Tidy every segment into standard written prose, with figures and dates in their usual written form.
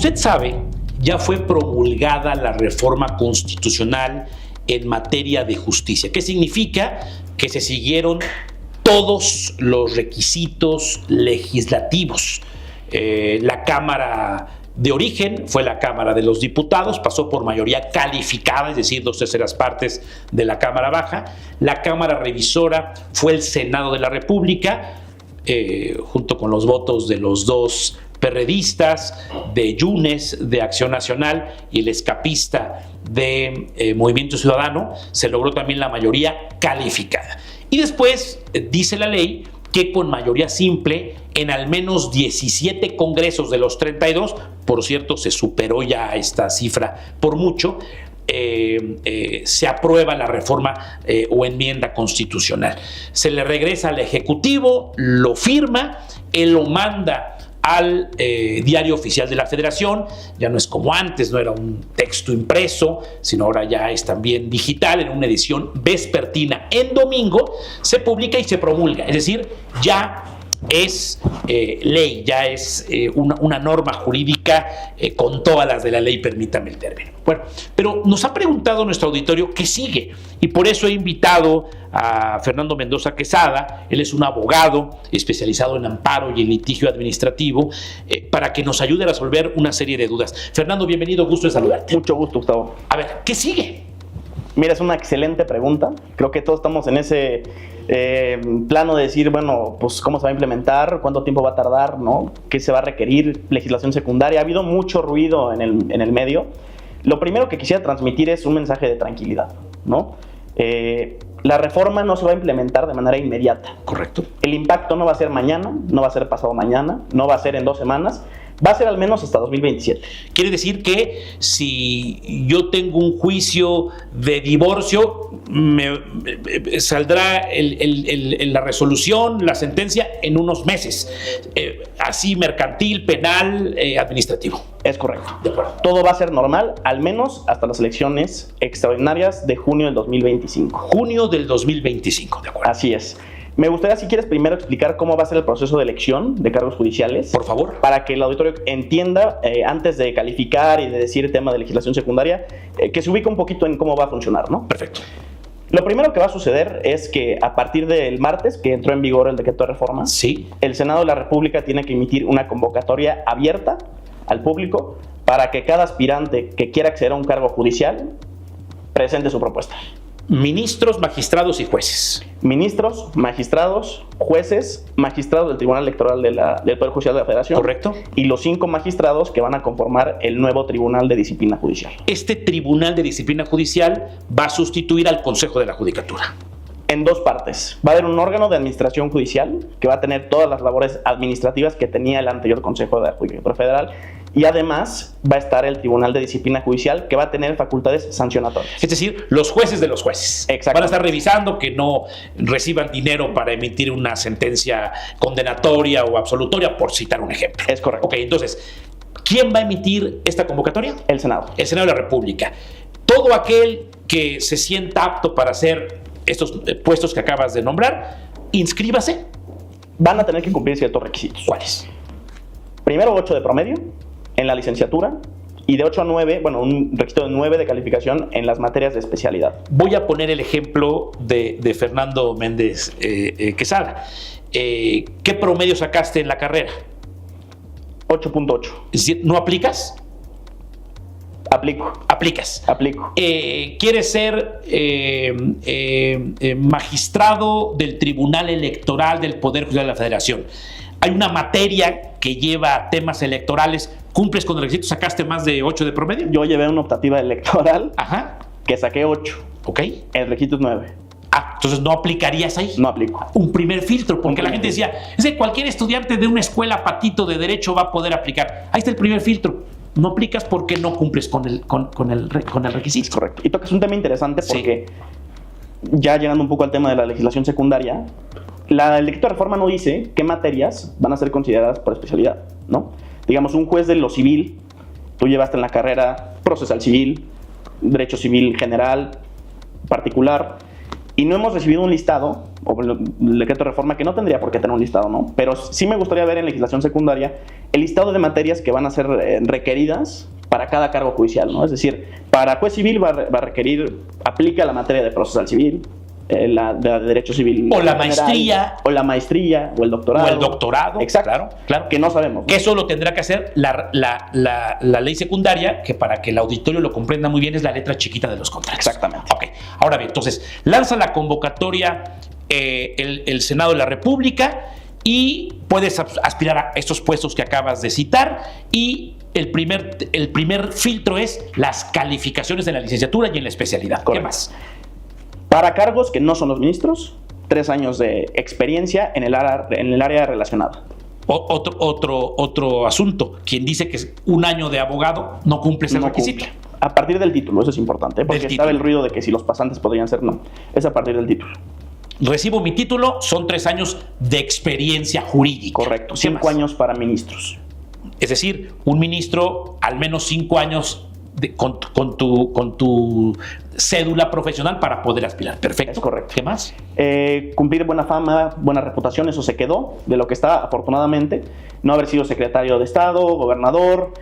usted sabe, ya fue promulgada la reforma constitucional en materia de justicia. ¿Qué significa? Que se siguieron todos los requisitos legislativos. La Cámara de origen fue la Cámara de los Diputados, pasó por mayoría calificada, es decir, 2/3 partes de la Cámara Baja. La Cámara Revisora fue el Senado de la República, junto con los votos de los dos perredistas, de Yunes, de Acción Nacional, y el escapista de Movimiento Ciudadano, se logró también la mayoría calificada. Y después dice la ley que con mayoría simple, en al menos 17 congresos de los 32, por cierto, se superó ya esta cifra por mucho, se aprueba la reforma o enmienda constitucional. Se le regresa al Ejecutivo, lo firma, él lo manda al Diario Oficial de la Federación. Ya no es como antes, no era un texto impreso, sino ahora ya es también digital, en una edición vespertina en domingo, se publica y se promulga, es decir, ya es ley, ya es una norma jurídica con todas las de la ley, permítame el término. Bueno, pero nos ha preguntado nuestro auditorio qué sigue, y por eso he invitado a Fernando Mendoza Quesada. Él es un abogado especializado en amparo y en litigio administrativo, para que nos ayude a resolver una serie de dudas. Fernando, bienvenido, gusto de saludarte. Mucho gusto, Gustavo. A ver, ¿qué sigue? Mira, es una excelente pregunta. Creo que todos estamos en ese plano de decir, bueno, pues cómo se va a implementar, cuánto tiempo va a tardar, ¿no? ¿Qué se va a requerir? Legislación secundaria. Ha habido mucho ruido en el medio. Lo primero que quisiera transmitir es un mensaje de tranquilidad, ¿no? La reforma no se va a implementar de manera inmediata. Correcto. El impacto no va a ser mañana, no va a ser pasado mañana, no va a ser en 2 semanas. Va a ser al menos hasta 2027. Quiere decir que si yo tengo un juicio de divorcio, saldrá la resolución, la sentencia en unos meses. Así mercantil, penal, administrativo. Es correcto. Todo va a ser normal, al menos hasta las elecciones extraordinarias de junio del 2025. Junio del 2025, de acuerdo. Así es. Me gustaría, si quieres, primero explicar cómo va a ser el proceso de elección de cargos judiciales. Por favor. Para que el auditorio entienda, antes de calificar y de decir el tema de legislación secundaria, que se ubique un poquito en cómo va a funcionar, ¿no? Perfecto. Lo primero que va a suceder es que a partir del martes, que entró en vigor el decreto de reforma, sí, el Senado de la República tiene que emitir una convocatoria abierta al público para que cada aspirante que quiera acceder a un cargo judicial presente su propuesta. Ministros, magistrados y jueces. Ministros, magistrados, jueces, magistrados del Tribunal Electoral del Poder Judicial de la Federación. Correcto. Y los 5 magistrados que van a conformar el nuevo Tribunal de Disciplina Judicial. Este Tribunal de Disciplina Judicial va a sustituir al Consejo de la Judicatura. En 2 partes. Va a haber un órgano de administración judicial que va a tener todas las labores administrativas que tenía el anterior Consejo de la Judicatura Federal. Y además va a estar el Tribunal de Disciplina Judicial, que va a tener facultades sancionatorias. Es decir, los jueces de los jueces. Exacto. Van a estar revisando que no reciban dinero para emitir una sentencia condenatoria o absolutoria, por citar un ejemplo. Es correcto. Ok, entonces, ¿quién va a emitir esta convocatoria? El Senado. El Senado de la República. Todo aquel que se sienta apto para hacer estos puestos que acabas de nombrar, inscríbase. Van a tener que cumplir ciertos requisitos. ¿Cuáles? Primero, 8 de promedio en la licenciatura, y de 8 a 9, bueno, un requisito de 9 de calificación en las materias de especialidad. Voy a poner el ejemplo de Fernando Méndez Quesada. ¿Qué promedio sacaste en la carrera? 8.8. Es decir, ¿no aplicas? Aplico. Aplicas. Aplico. ¿Quieres ser magistrado del Tribunal Electoral del Poder Judicial de la Federación? Hay una materia que lleva temas electorales. ¿Cumples con el requisito? ¿Sacaste más de 8 de promedio? Yo llevé una optativa electoral. Ajá. Que saqué 8. Ok. El requisito es 9. Entonces no aplicarías ahí. No aplico. Un primer filtro, porque la gente decía, es que cualquier estudiante de una escuela patito de derecho va a poder aplicar. Ahí está el primer filtro. No aplicas porque no cumples con el requisito. Es correcto. Y tocas un tema interesante porque, ya llegando un poco al tema de la legislación secundaria, el decreto de reforma no dice qué materias van a ser consideradas por especialidad, ¿no? Digamos, un juez de lo civil, tú llevaste en la carrera procesal civil, derecho civil general, particular, y no hemos recibido un listado, o el decreto de reforma que no tendría por qué tener un listado, ¿no? Pero sí me gustaría ver en legislación secundaria el listado de materias que van a ser requeridas para cada cargo judicial, ¿no? Es decir, para juez civil va a requerir, aplica la materia de procesal civil, la de derecho civil. O la general, maestría. O la maestría, o el doctorado. O el doctorado. Exacto. Claro. Que no sabemos, ¿no? Que eso lo tendrá que hacer la ley secundaria, que para que el auditorio lo comprenda muy bien es la letra chiquita de los contratos. Exactamente. Ok. Ahora bien, entonces, lanza la convocatoria el Senado de la República y puedes aspirar a estos puestos que acabas de citar, y el primer filtro es las calificaciones de la licenciatura y en la especialidad. Correcto. ¿Qué más? Para cargos que no son los ministros, 3 años de experiencia en el área relacionada. Otro asunto. Quien dice que es un año de abogado no cumple ese requisito. Cumple. A partir del título, eso es importante, porque estaba el ruido de que si los pasantes podrían ser, no. Es a partir del título. Recibo mi título, son 3 años de experiencia jurídica. Correcto, 5 años para ministros. Es decir, un ministro, al menos 5 años con tu cédula profesional para poder aspirar. Perfecto. Es correcto. ¿Qué más? Cumplir buena fama, buena reputación, eso se quedó de lo que está, afortunadamente. No haber sido secretario de Estado, gobernador,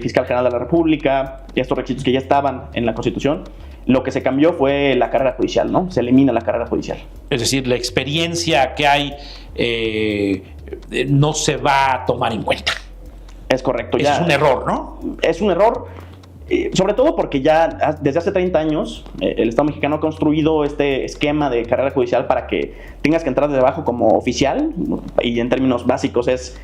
fiscal general de la República, y estos requisitos que ya estaban en la Constitución. Lo que se cambió fue la carrera judicial, ¿no? Se elimina la carrera judicial. Es decir, la experiencia que hay no se va a tomar en cuenta. Es correcto. Es un error, ¿no? Es un error, sobre todo porque ya desde hace 30 años el Estado mexicano ha construido este esquema de carrera judicial para que tengas que entrar desde abajo como oficial, y en términos básicos es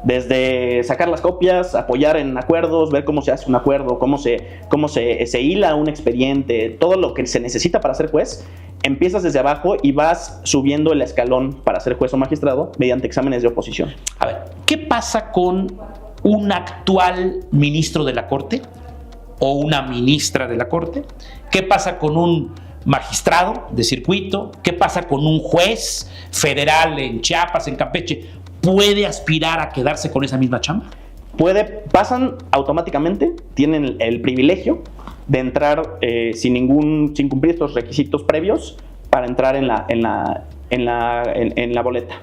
desde sacar las copias, apoyar en acuerdos, ver cómo se hace un acuerdo, cómo se hila un expediente, todo lo que se necesita para ser juez. Empiezas desde abajo y vas subiendo el escalón para ser juez o magistrado mediante exámenes de oposición. A ver, ¿qué pasa con un actual ministro de la Corte o una ministra de la Corte? ¿Qué pasa con un magistrado de circuito? ¿Qué pasa con un juez federal en Chiapas, en Campeche? ¿Puede aspirar a quedarse con esa misma chamba? Pasan automáticamente, tienen el privilegio de entrar sin cumplir estos requisitos previos para entrar en la boleta,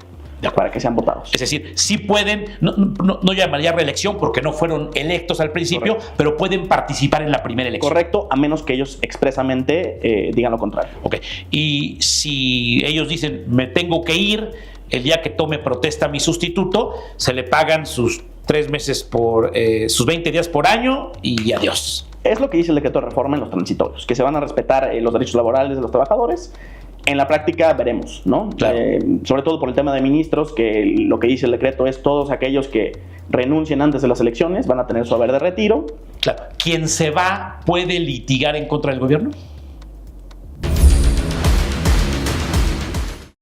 para que sean votados. Es decir, sí pueden, no llamaría reelección porque no fueron electos al principio, correcto, pero pueden participar en la primera elección. Correcto, a menos que ellos expresamente digan lo contrario. Ok, y si ellos dicen, me tengo que ir, el día que tome protesta mi sustituto, se le pagan sus 3 meses sus 20 días por año y adiós. Es lo que dice el decreto de reforma en los transitorios, que se van a respetar los derechos laborales de los trabajadores. En la práctica veremos, ¿no? Claro. Sobre todo por el tema de ministros, que lo que dice el decreto es todos aquellos que renuncien antes de las elecciones van a tener su haber de retiro. Claro. ¿Quién se va puede litigar en contra del gobierno?